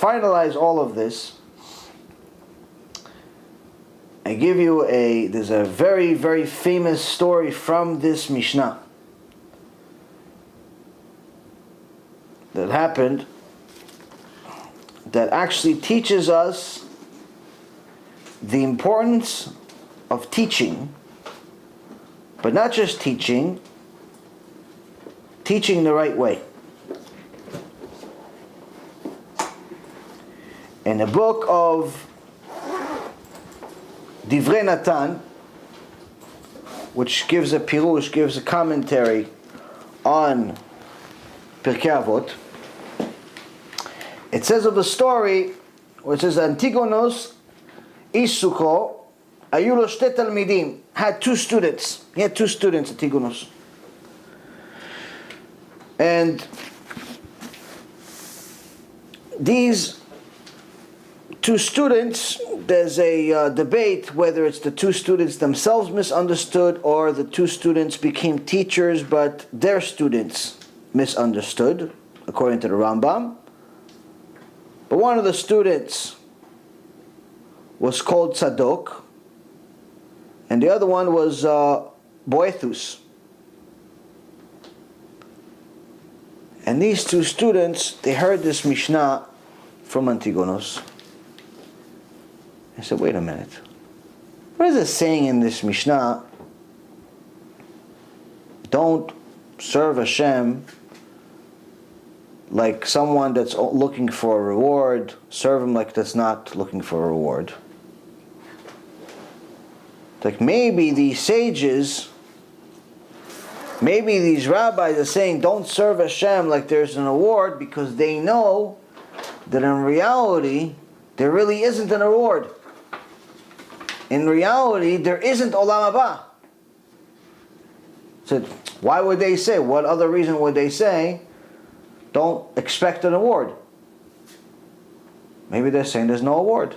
finalize all of this, I give you there's a very, very famous story from this Mishnah that happened that actually teaches us the importance of teaching, but not just teaching the right way. In the book of Divrei Natan, which gives a pirush, gives a commentary on Pirkei Avot, it says of a story where it says Antigonos Isuko Ayulo Shte Talmidim had two students. He had two students, Antigonos. And these two students, there's a debate whether it's the two students themselves misunderstood or the two students became teachers but their students misunderstood, according to the Rambam. But one of the students was called Tzadok, and the other one was Boethus. And these two students, they heard this Mishnah from Antigonos. I said, wait a minute. What is it saying in this Mishnah? Don't serve Hashem like someone that's looking for a reward. Serve him like that's not looking for a reward. Like maybe these sages, maybe these rabbis are saying don't serve Hashem like there's an award because they know that in reality there really isn't an award. In reality, there isn't Olam Haba. So why would they say? What other reason would they say? Don't expect an award. Maybe they're saying there's no award.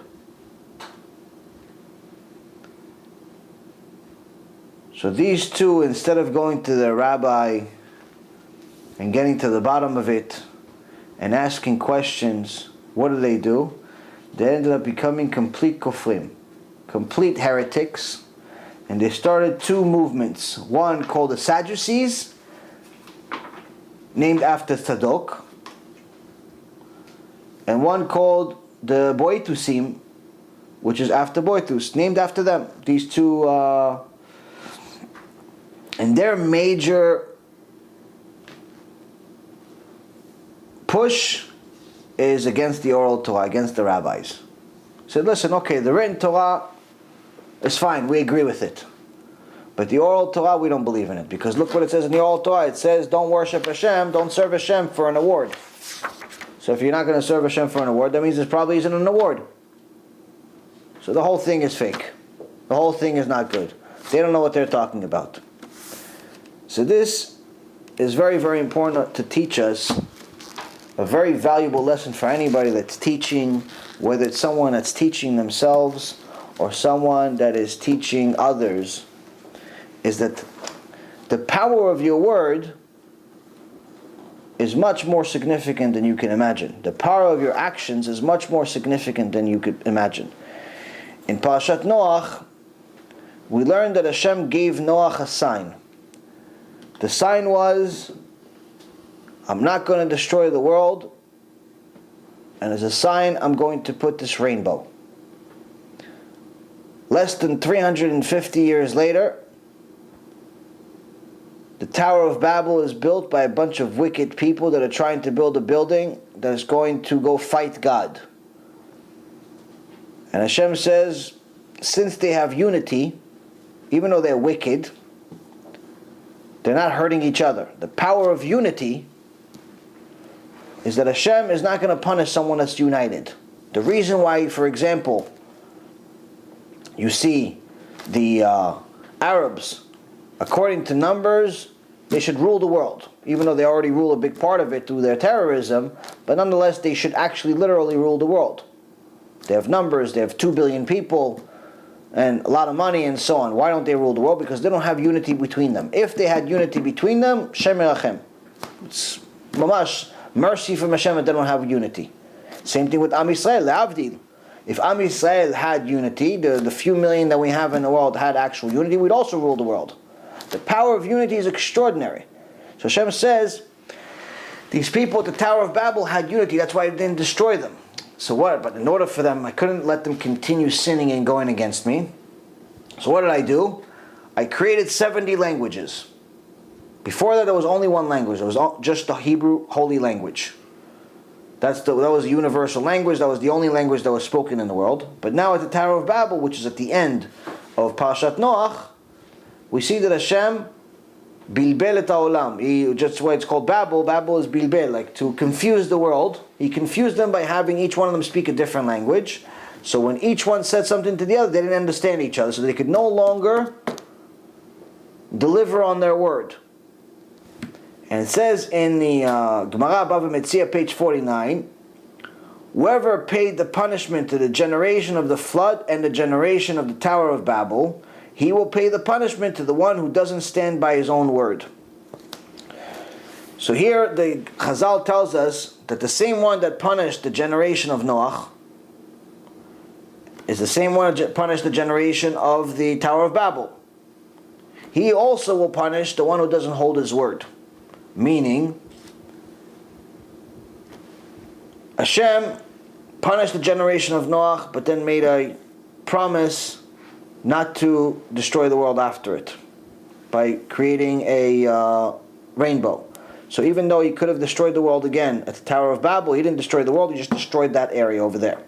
So these two, instead of going to the rabbi and getting to the bottom of it and asking questions, what do? They ended up becoming complete kofrim, complete heretics, and they started two movements. One called the Sadducees, named after Tzadok, and one called the Boetusim, which is after Boethus, named after them. These two, and their major push is against the oral Torah, against the rabbis. Said, listen, okay, the written Torah is fine, we agree with it. But the oral Torah, we don't believe in it. Because look what it says in the oral Torah. It says, don't worship Hashem, don't serve Hashem for an award. So if you're not going to serve Hashem for an award, that means there probably isn't an award. So the whole thing is fake. The whole thing is not good. They don't know what they're talking about. So this is very, very important to teach us. A very valuable lesson for anybody that's teaching, whether it's someone that's teaching themselves or someone that is teaching others, is that the power of your word is much more significant than you can imagine. The power of your actions is much more significant than you could imagine. In Parashat Noach, we learned that Hashem gave Noach a sign. The sign was, I'm not going to destroy the world, and as a sign, I'm going to put this rainbow. Less than 350 years later, the Tower of Babel is built by a bunch of wicked people that are trying to build a building that is going to go fight God. And Hashem says, since they have unity, even though they're wicked, they're not hurting each other. The power of unity is that Hashem is not going to punish someone that's united. The reason why, for example, you see the Arabs, according to numbers, they should rule the world. Even though they already rule a big part of it through their terrorism, but nonetheless they should actually literally rule the world. They have numbers, they have 2 billion people, and a lot of money and so on. Why don't they rule the world? Because they don't have unity between them. If they had unity between them, Shem Erachem. It's mamash, mercy from Hashem that they don't have unity. Same thing with Am Yisrael, le'avdil. If Am Yisrael had unity, the few million that we have in the world had actual unity, we'd also rule the world. The power of unity is extraordinary. So Hashem says, these people at the Tower of Babel had unity, that's why I didn't destroy them. So what? But in order for them, I couldn't let them continue sinning and going against me. So what did I do? I created 70 languages. Before that, there was only one language. It was just the Hebrew holy language. That was the universal language. That was the only language that was spoken in the world. But now at the Tower of Babel, which is at the end of Parashat Noach, we see that Hashem bilbel et haolam. Just why it's called Babel. Babel is bilbel, like to confuse the world. He confused them by having each one of them speak a different language. So when each one said something to the other, they didn't understand each other. So they could no longer deliver on their word. And it says in the Gemara Bava Metzia, page 49, whoever paid the punishment to the generation of the flood and the generation of the Tower of Babel, he will pay the punishment to the one who doesn't stand by his own word. So here the Chazal tells us that the same one that punished the generation of Noach is the same one that punished the generation of the Tower of Babel. He also will punish the one who doesn't hold his word. Meaning, Hashem punished the generation of Noach, but then made a promise not to destroy the world after it by creating a rainbow. So even though he could have destroyed the world again at the Tower of Babel, he didn't destroy the world, he just destroyed that area over there.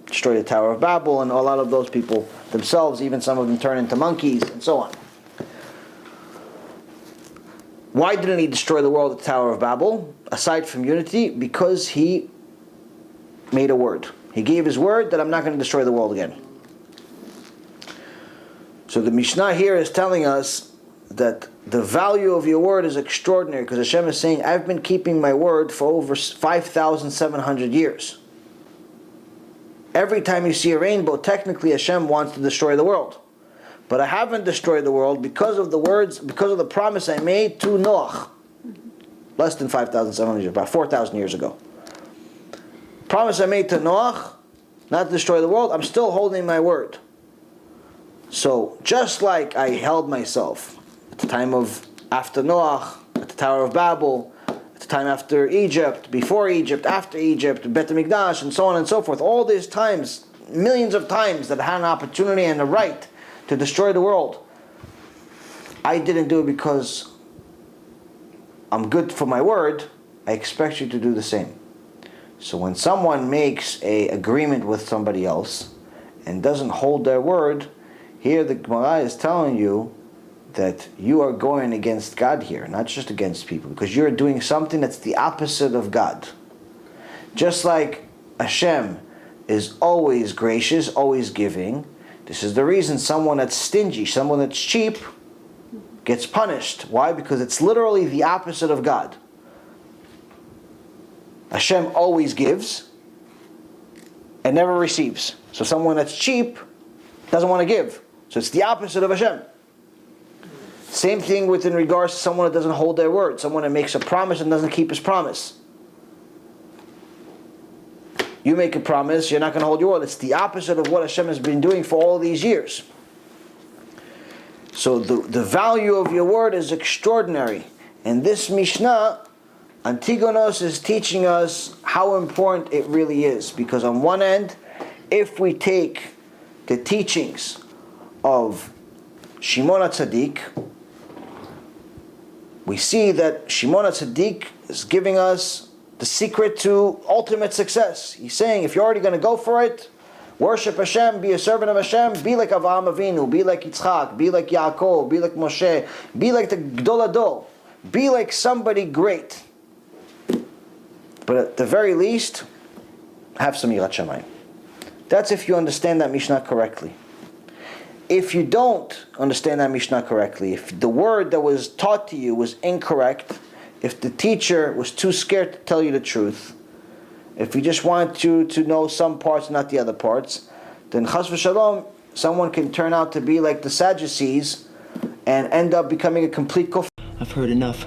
Destroyed the Tower of Babel, and a lot of those people themselves, even some of them turn into monkeys, and so on. Why didn't he destroy the world at the Tower of Babel? Aside from unity, because he made a word. He gave his word that I'm not going to destroy the world again. So the Mishnah here is telling us that the value of your word is extraordinary, because Hashem is saying, I've been keeping my word for over 5,700 years. Every time you see a rainbow, technically Hashem wants to destroy the world. But I haven't destroyed the world because of the words, because of the promise I made to Noach. Less than 5,700 years, about 4,000 years ago. Promise I made to Noach, not to destroy the world, I'm still holding my word. So, just like I held myself at the time of after Noach, at the Tower of Babel, at the time after Egypt, before Egypt, after Egypt, Bet HaMikdash, and so on and so forth, all these times, millions of times that I had an opportunity and a right to destroy the world, I didn't do it because I'm good for my word. I expect you to do the same. So when someone makes an agreement with somebody else and doesn't hold their word, here the Gemara is telling you that you are going against God here, not just against people, because you're doing something that's the opposite of God. Just like Hashem is always gracious, always giving, this is the reason someone that's stingy, someone that's cheap, gets punished. Why? Because it's literally the opposite of God. Hashem always gives and never receives. So someone that's cheap doesn't want to give. So it's the opposite of Hashem. Same thing in regards to someone that doesn't hold their word. Someone that makes a promise and doesn't keep his promise. You make a promise, you're not going to hold your word. It's the opposite of what Hashem has been doing for all these years. So the value of your word is extraordinary. And this Mishnah, Antigonos, is teaching us how important it really is. Because on one end, if we take the teachings of Shimon HaTzadik, we see that Shimon HaTzadik is giving us the secret to ultimate success. He's saying, if you're already going to go for it, worship Hashem, be a servant of Hashem, be like Avraham Avinu, be like Yitzchak, be like Yaakov, be like Moshe, be like the Gdol Adol, be like somebody great. But at the very least, have some Yirat Shamayim. That's if you understand that Mishnah correctly. If you don't understand that Mishnah correctly, if the word that was taught to you was incorrect, if the teacher was too scared to tell you the truth, if he just wanted you to know some parts, not the other parts, then chas v'shalom, someone can turn out to be like the Sadducees and end up becoming a complete kufr. I've heard enough.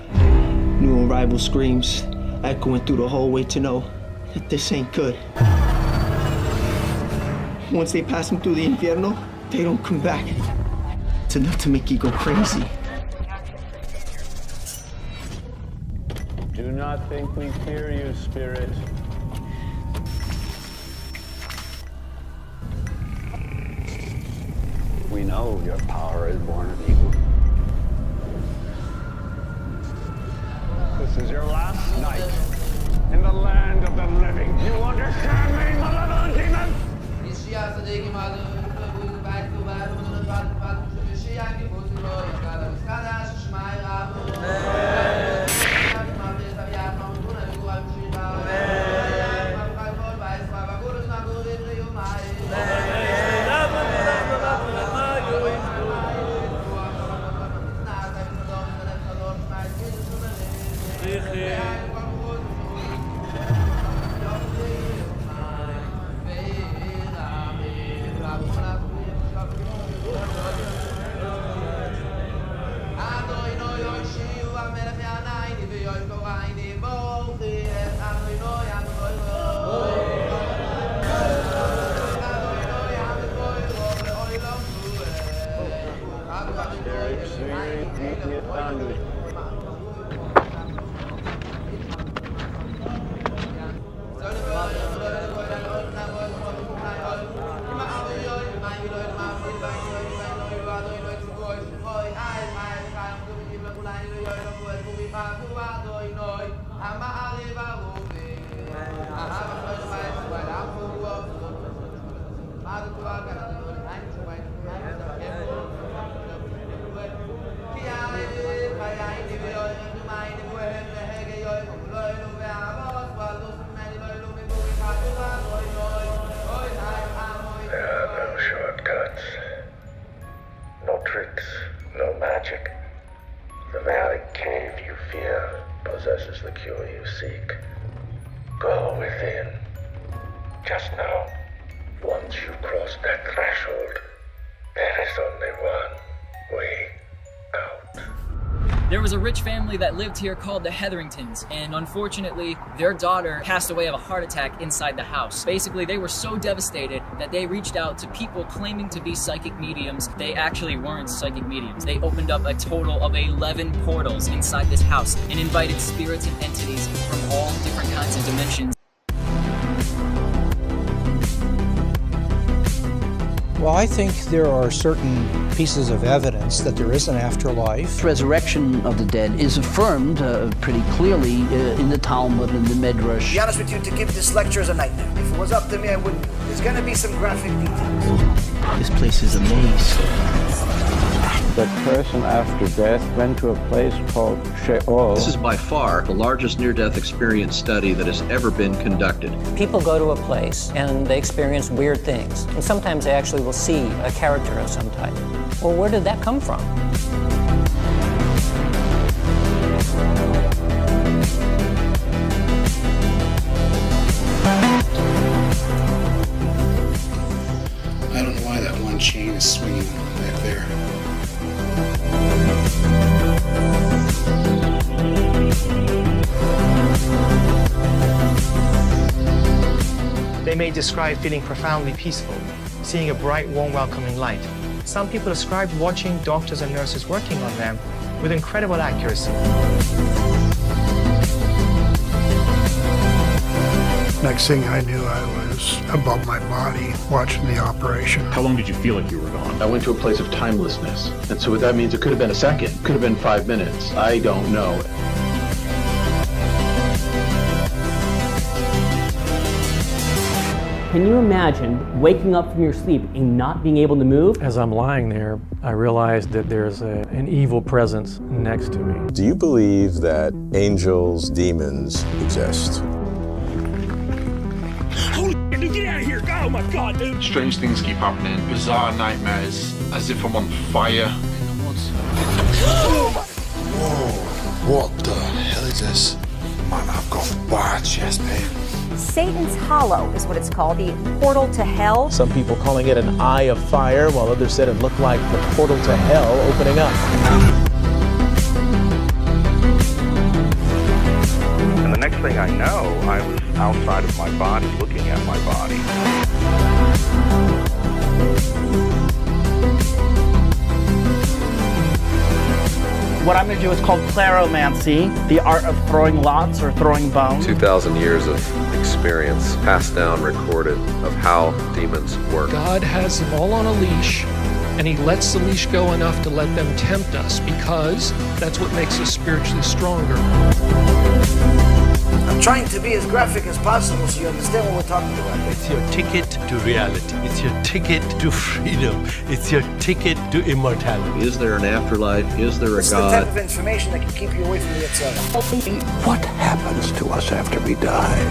New arrival screams echoing through the hallway to know that this ain't good. Once they pass them through the infierno, they don't come back. It's enough to make you go crazy. Do not think we fear you, Spirit. We know your power is born of evil. This is your last night in the land of the living. You understand me, malevolent demon? There was a rich family that lived here called the Hetheringtons, and unfortunately, their daughter passed away of a heart attack inside the house. Basically, they were so devastated that they reached out to people claiming to be psychic mediums. They actually weren't psychic mediums. They opened up a total of 11 portals inside this house and invited spirits and entities from all different kinds of dimensions. Well, I think there are certain pieces of evidence that there is an afterlife. Resurrection of the dead is affirmed pretty clearly in the Talmud and the Midrash. To be honest with you, to give this lecture is a nightmare. If it was up to me, I wouldn't. There's going to be some graphic details. This place is a maze. That person after death went to a place called Sheol. This is by far the largest near-death experience study that has ever been conducted. People go to a place and they experience weird things. And sometimes they actually will see a character of some type. Well, where did that come from? I don't know why that one chain is swinging back there. They may describe feeling profoundly peaceful, seeing a bright, warm, welcoming light. Some people describe watching doctors and nurses working on them with incredible accuracy. Next thing I knew, I was above my body watching the operation. How long did you feel like you were gone? I went to a place of timelessness. And so what that means, it could have been a second, could have been 5 minutes. I don't know. Can you imagine waking up from your sleep and not being able to move? As I'm lying there, I realized that there's an evil presence next to me. Do you believe that angels, demons exist? Holy shit, dude, get out of here! Oh my god, dude! Strange things keep happening. Bizarre nightmares, as if I'm on fire. Whoa, what the hell is this? Man, I've got bad chest pain. Satan's Hollow is what it's called, the portal to hell. Some people calling it an eye of fire, while others said it looked like the portal to hell opening up. And the next thing I know, I was outside of my body, looking at my body. What I'm going to do is called claromancy, the art of throwing lots or throwing bones. 2,000 years of experience, passed down, recorded, of how demons work. God has them all on a leash, and he lets the leash go enough to let them tempt us, because that's what makes us spiritually stronger. I'm trying to be as graphic as possible so you understand what we're talking about. It's your ticket to reality. It's your ticket to freedom. It's your ticket to immortality. Is there an afterlife? Is there a It's God? the type of information that can keep you away from the Yetzirah. What happens to us after we die?